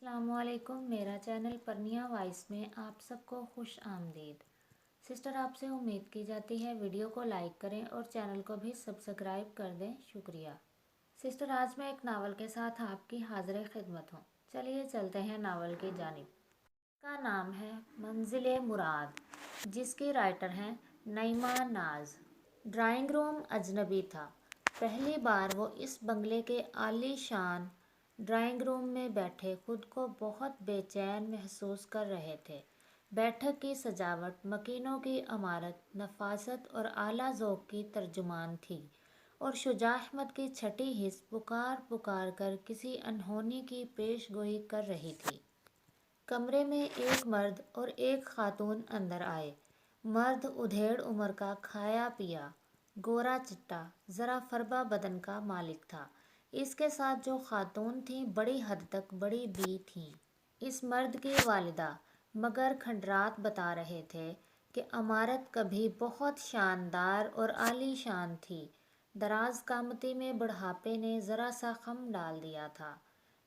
السلام علیکم، میرا چینل پرنیا وائس میں آپ سب کو خوش آمدید۔ سسٹر، آپ سے امید کی جاتی ہے ویڈیو کو لائک کریں اور چینل کو بھی سبسکرائب کر دیں، شکریہ۔ سسٹر، آج میں ایک ناول کے ساتھ آپ کی حاضر خدمت ہوں۔ چلیے چلتے ہیں ناول کی جانب۔ اس کا نام ہے منزل مراد، جس کی رائٹر ہیں نعیمہ ناز۔ ڈرائنگ روم اجنبی تھا۔ پہلی بار وہ اس بنگلے کے عالی شان ڈرائنگ روم میں بیٹھے خود کو بہت بے چین محسوس کر رہے تھے۔ بیٹھک کی سجاوٹ مکینوں کی عمارت، نفاست اور اعلیٰ ذوق کی ترجمان تھی، اور شجاع احمد کی چھٹی حس پکار پکار کر کسی انہونی کی پیش گوئی کر رہی تھی۔ کمرے میں ایک مرد اور ایک خاتون اندر آئے۔ مرد ادھیڑ عمر کا کھایا پیا، گورا چٹا، ذرا فربا بدن کا مالک تھا۔ اس کے ساتھ جو خاتون تھیں بڑی حد تک بڑی بی تھیں۔ اس مرد کی والدہ مگر کھنڈرات بتا رہے تھے کہ عمارت کبھی بہت شاندار اور عالی شان تھی۔ دراز قامتی میں بڑھاپے نے ذرا سا خم ڈال دیا تھا۔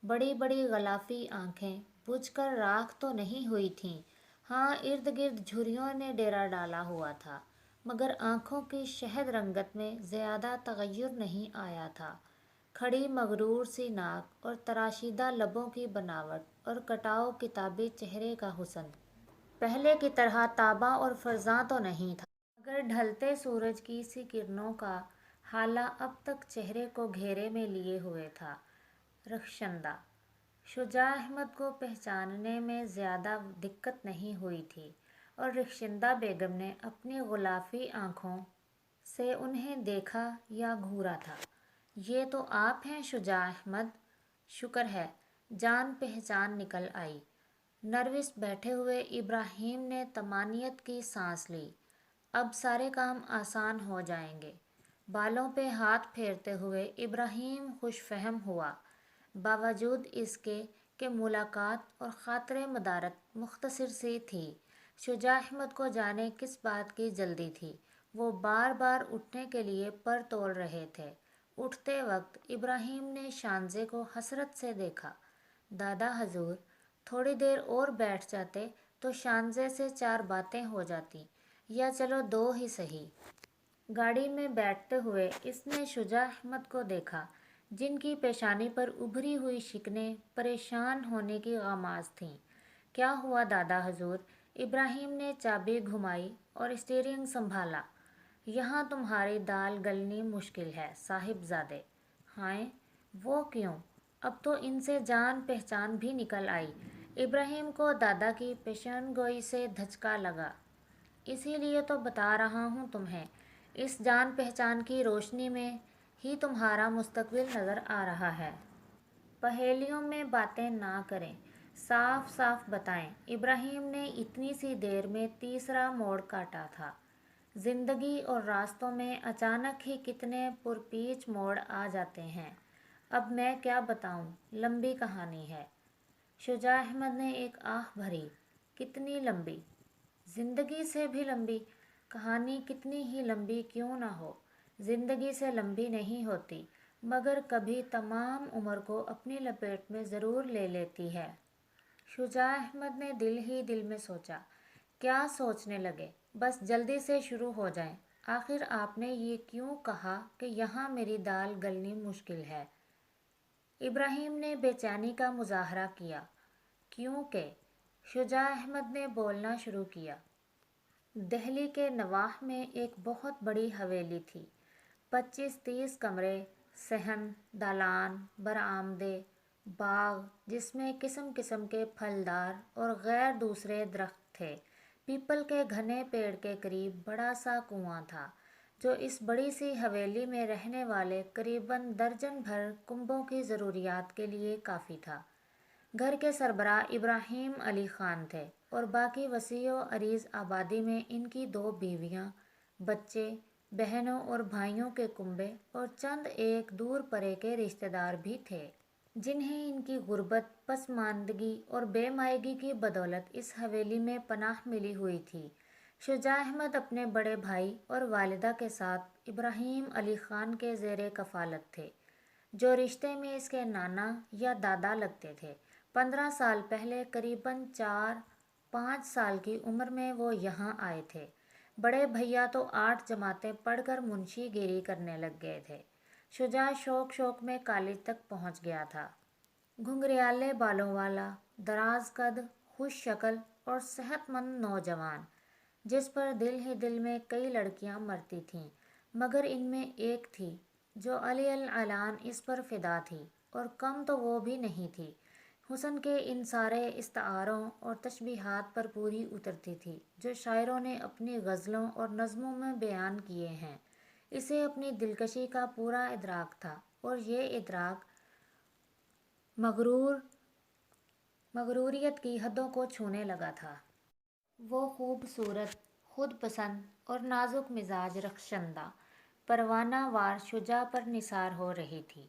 بڑی بڑی غلافی آنکھیں بجھ کر راکھ تو نہیں ہوئی تھیں، ہاں ارد گرد جھریوں نے ڈیرا ڈالا ہوا تھا، مگر آنکھوں کی شہد رنگت میں زیادہ تغیر نہیں آیا تھا۔ کھڑی مغرور سی ناک اور تراشیدہ لبوں کی بناوٹ اور کٹاؤ کتابی چہرے کا حسن پہلے کی طرح تاباں اور فرزاں تو نہیں تھا، مگر ڈھلتے سورج کی سی کرنوں کا ہالہ اب تک چہرے کو گھیرے میں لیے ہوئے تھا۔ رخشندہ شجاع احمد کو پہچاننے میں زیادہ دقت نہیں ہوئی تھی، اور رخشندہ بیگم نے اپنی غلافی آنکھوں سے انہیں دیکھا یا گھورا تھا۔ یہ تو آپ ہیں شجاع احمد، شکر ہے جان پہچان نکل آئی۔ نروس بیٹھے ہوئے ابراہیم نے طمانینت کی سانس لی۔ اب سارے کام آسان ہو جائیں گے۔ بالوں پہ ہاتھ پھیرتے ہوئے ابراہیم خوش فہم ہوا، باوجود اس کے کہ ملاقات اور خاطر مدارت مختصر سی تھی۔ شجاع احمد کو جانے کس بات کی جلدی تھی، وہ بار بار اٹھنے کے لیے پر تول رہے تھے۔ اٹھتے وقت ابراہیم نے شانزے کو حسرت سے دیکھا۔ دادا حضور، تھوڑی دیر اور بیٹھ جاتے تو شانزے سے چار باتیں ہو جاتی، یا چلو دو ہی سہی۔ گاڑی میں بیٹھتے ہوئے اس نے شجاع احمد کو دیکھا، جن کی پیشانی پر ابھری ہوئی شکنیں پریشان ہونے کی غماز تھیں۔ کیا ہوا دادا حضور؟ ابراہیم نے چابی گھمائی اور اسٹیئرنگ سنبھالا۔ یہاں تمہاری دال گلنی مشکل ہے صاحبزادے۔ ہائے، وہ کیوں؟ اب تو ان سے جان پہچان بھی نکل آئی۔ ابراہیم کو دادا کی پیشن گوئی سے دھچکا لگا۔ اسی لیے تو بتا رہا ہوں تمہیں، اس جان پہچان کی روشنی میں ہی تمہارا مستقبل نظر آ رہا ہے۔ پہیلیوں میں باتیں نہ کریں، صاف صاف بتائیں۔ ابراہیم نے اتنی سی دیر میں تیسرا موڑ کاٹا تھا۔ زندگی اور راستوں میں اچانک ہی کتنے پرپیچ موڑ آ جاتے ہیں۔ اب میں کیا بتاؤں، لمبی کہانی ہے۔ شجاع احمد نے ایک آہ بھری۔ کتنی لمبی؟ زندگی سے بھی لمبی؟ کہانی کتنی ہی لمبی کیوں نہ ہو، زندگی سے لمبی نہیں ہوتی، مگر کبھی تمام عمر کو اپنی لپیٹ میں ضرور لے لیتی ہے۔ شجاع احمد نے دل ہی دل میں سوچا۔ کیا سوچنے لگے، بس جلدی سے شروع ہو جائیں۔ آخر آپ نے یہ کیوں کہا کہ یہاں میری دال گلنی مشکل ہے؟ ابراہیم نے بے چینی کا مظاہرہ کیا۔ کیونکہ شجاع احمد نے بولنا شروع کیا۔ دہلی کے نواح میں ایک بہت بڑی حویلی تھی، 25-30 کمرے، صحن، دالان، برآمدے، باغ جس میں قسم قسم کے پھلدار اور غیر دوسرے درخت تھے۔ پیپل کے گھنے پیڑ کے قریب بڑا سا کنواں تھا، جو اس بڑی سی حویلی میں رہنے والے قریباً درجن بھر کنبوں کی ضروریات کے لیے کافی تھا۔ گھر کے سربراہ ابراہیم علی خان تھے، اور باقی وسیع و عریض آبادی میں ان کی 2 بیویاں، بچے، بہنوں اور بھائیوں کے کنبے اور چند ایک دور پرے کے رشتہ دار بھی تھے، جنہیں ان کی غربت، پسماندگی اور بے مائگی کی بدولت اس حویلی میں پناہ ملی ہوئی تھی۔ شجاع احمد اپنے بڑے بھائی اور والدہ کے ساتھ ابراہیم علی خان کے زیر کفالت تھے، جو رشتے میں اس کے نانا یا دادا لگتے تھے۔ 15 سال پہلے قریباً 4-5 سال کی عمر میں وہ یہاں آئے تھے۔ بڑے بھیا تو 8 جماعتیں پڑھ کر منشی گیری کرنے لگ گئے تھے۔ شجاع شوق شوق میں کالج تک پہنچ گیا تھا۔ گھنگریالے بالوں والا، دراز قد، خوش شکل اور صحت مند نوجوان، جس پر دل ہی دل میں کئی لڑکیاں مرتی تھیں، مگر ان میں ایک تھی جو علی العلان اس پر فدا تھی، اور کم تو وہ بھی نہیں تھی۔ حسن کے ان سارے استعاروں اور تشبیہات پر پوری اترتی تھی جو شاعروں نے اپنی غزلوں اور نظموں میں بیان کیے ہیں۔ اسے اپنی دلکشی کا پورا ادراک تھا، اور یہ ادراک مغروریت کی حدوں کو چھونے لگا تھا۔ وہ خوبصورت، خود پسند اور نازک مزاج رخشندہ پروانہ وار شجاع پر نثار ہو رہی تھی،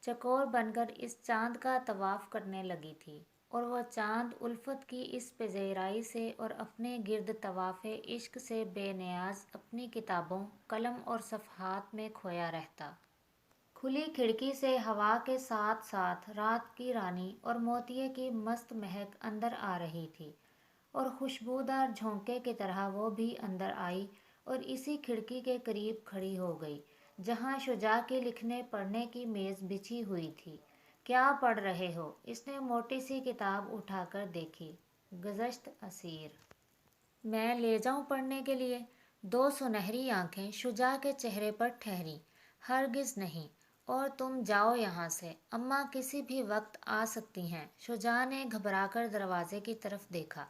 چکور بن کر اس چاند کا طواف کرنے لگی تھی، اور وہ چاند الفت کی اس پذیرائی سے اور اپنے گرد طواف عشق سے بے نیاز اپنی کتابوں، قلم اور صفحات میں کھویا رہتا۔ کھلی کھڑکی سے ہوا کے ساتھ ساتھ رات کی رانی اور موتیے کی مست مہک اندر آ رہی تھی، اور خوشبودار جھونکے کی طرح وہ بھی اندر آئی اور اسی کھڑکی کے قریب کھڑی ہو گئی جہاں شجاع کی لکھنے پڑھنے کی میز بچھی ہوئی تھی۔ کیا پڑھ رہے ہو؟ اس نے موٹی سی کتاب اٹھا کر دیکھی۔ گزشت اسیر۔ میں لے جاؤں پڑھنے کے لیے؟ 2 سنہری آنکھیں شجاع کے چہرے پر ٹھہریں۔ ہرگز نہیں، اور تم جاؤ یہاں سے، اماں کسی بھی وقت آ سکتی ہیں۔ شجاع نے گھبرا کر دروازے کی طرف دیکھا۔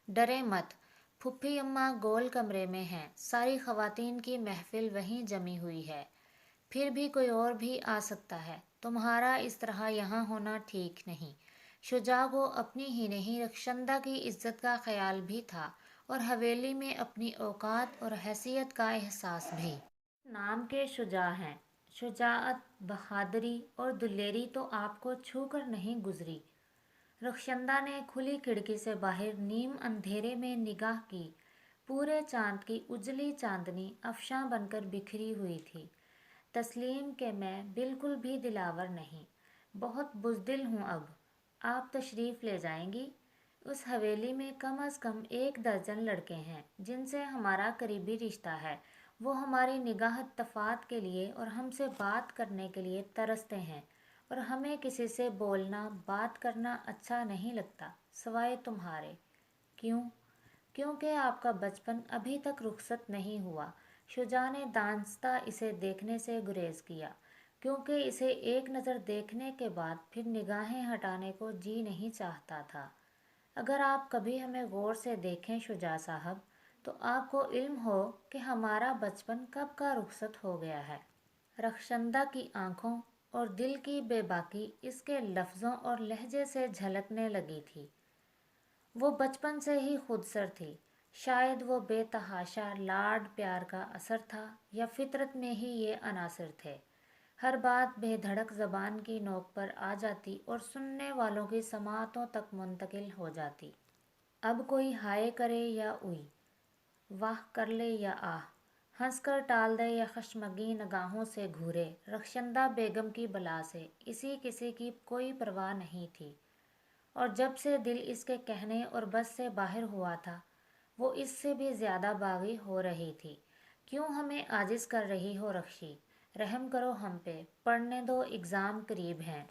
ڈرے مت، پھوپھی اماں گول کمرے میں ہیں، ساری خواتین کی محفل وہیں جمی ہوئی ہے۔ پھر بھی کوئی اور بھی آ سکتا ہے، تمہارا اس طرح یہاں ہونا ٹھیک نہیں۔ شجاع کو اپنی ہی نہیں رخشندہ کی عزت کا خیال بھی تھا، اور حویلی میں اپنی اوقات اور حیثیت کا احساس بھی۔ نام کے شجاع ہیں، شجاعت، بہادری اور دلیری تو آپ کو چھو کر نہیں گزری۔ رخشندہ نے کھلی کھڑکی سے باہر نیم اندھیرے میں نگاہ کی۔ پورے چاند کی اجلی چاندنی افشاں بن کر بکھری ہوئی تھی۔ تسلیم کہ میں بالکل بھی دلاور نہیں، بہت بزدل ہوں۔ اب آپ تشریف لے جائیں گی؟ اس حویلی میں کم از کم 1 درجن لڑکے ہیں جن سے ہمارا قریبی رشتہ ہے۔ وہ ہماری نگاہ تفات کے لیے اور ہم سے بات کرنے کے لیے ترستے ہیں، اور ہمیں کسی سے بولنا بات کرنا اچھا نہیں لگتا سوائے تمہارے۔ کیوں؟ کیونکہ آپ کا بچپن ابھی تک رخصت نہیں ہوا۔ شجاع نے دانستہ اسے دیکھنے سے گریز کیا، کیونکہ اسے ایک نظر دیکھنے کے بعد پھر نگاہیں ہٹانے کو جی نہیں چاہتا تھا۔ اگر آپ کبھی ہمیں غور سے دیکھیں شجاع صاحب، تو آپ کو علم ہو کہ ہمارا بچپن کب کا رخصت ہو گیا ہے۔ رخشندہ کی آنکھوں اور دل کی بے باکی اس کے لفظوں اور لہجے سے جھلکنے لگی تھی۔ وہ بچپن سے ہی خودسر تھی۔ شاید وہ بے تحاشا لاڈ پیار کا اثر تھا، یا فطرت میں ہی یہ عناصر تھے۔ ہر بات بے دھڑک زبان کی نوک پر آ جاتی اور سننے والوں کی سماعتوں تک منتقل ہو جاتی۔ اب کوئی ہائے کرے یا اوئی، واہ کر لے یا آہ، ہنس کر ٹال دے یا خشمگین نگاہوں سے گھورے، رخشندہ بیگم کی بلا سے کسی کی کوئی پرواہ نہیں تھی۔ اور جب سے دل اس کے کہنے اور بس سے باہر ہوا تھا، وہ اس سے بھی زیادہ باغی ہو رہی تھی۔ کیوں ہمیں عاجز کر رہی ہو رخشی؟ رحم کرو ہم پہ، پڑھنے دو، ایگزام قریب ہیں۔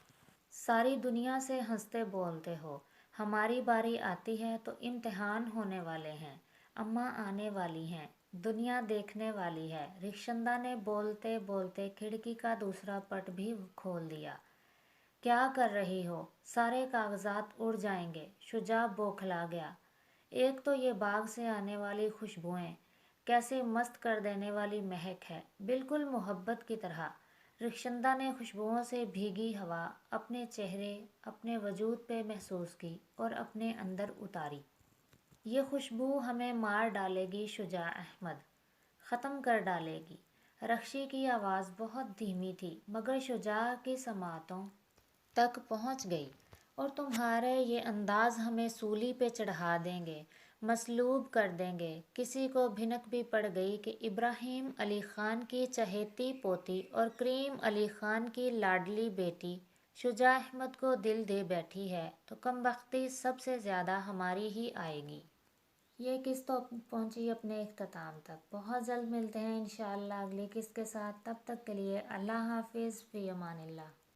ساری دنیا سے ہنستے بولتے ہو، ہماری باری آتی ہے تو امتحان ہونے والے ہیں۔ اماں آنے والی ہیں، دنیا دیکھنے والی ہے۔ رخشندہ نے بولتے بولتے کھڑکی کا دوسرا پٹ بھی کھول دیا۔ کیا کر رہی ہو؟ سارے کاغذات اڑ جائیں گے۔ شجاع بوکھلا گیا۔ ایک تو یہ باغ سے آنے والی خوشبوئیں، کیسی مست کر دینے والی مہک ہے، بالکل محبت کی طرح۔ رخشندہ نے خوشبوؤں سے بھیگی ہوا اپنے چہرے، اپنے وجود پہ محسوس کی اور اپنے اندر اتاری۔ یہ خوشبو ہمیں مار ڈالے گی شجاع احمد، ختم کر ڈالے گی۔ رخشی کی آواز بہت دھیمی تھی، مگر شجاع کی سماعتوں تک پہنچ گئی۔ اور تمہارے یہ انداز ہمیں سولی پہ چڑھا دیں گے، مصلوب کر دیں گے۔ کسی کو بھنک بھی پڑ گئی کہ ابراہیم علی خان کی چہیتی پوتی اور کریم علی خان کی لاڈلی بیٹی شجاع احمد کو دل دے بیٹھی ہے تو کم بختی سب سے زیادہ ہماری ہی آئے گی۔ یہ قسط تو پہنچی اپنے اختتام تک۔ بہت جلد ملتے ہیں انشاءاللہ اگلی قسط کے ساتھ، تب تک کے لیے اللہ حافظ، فی امان اللہ۔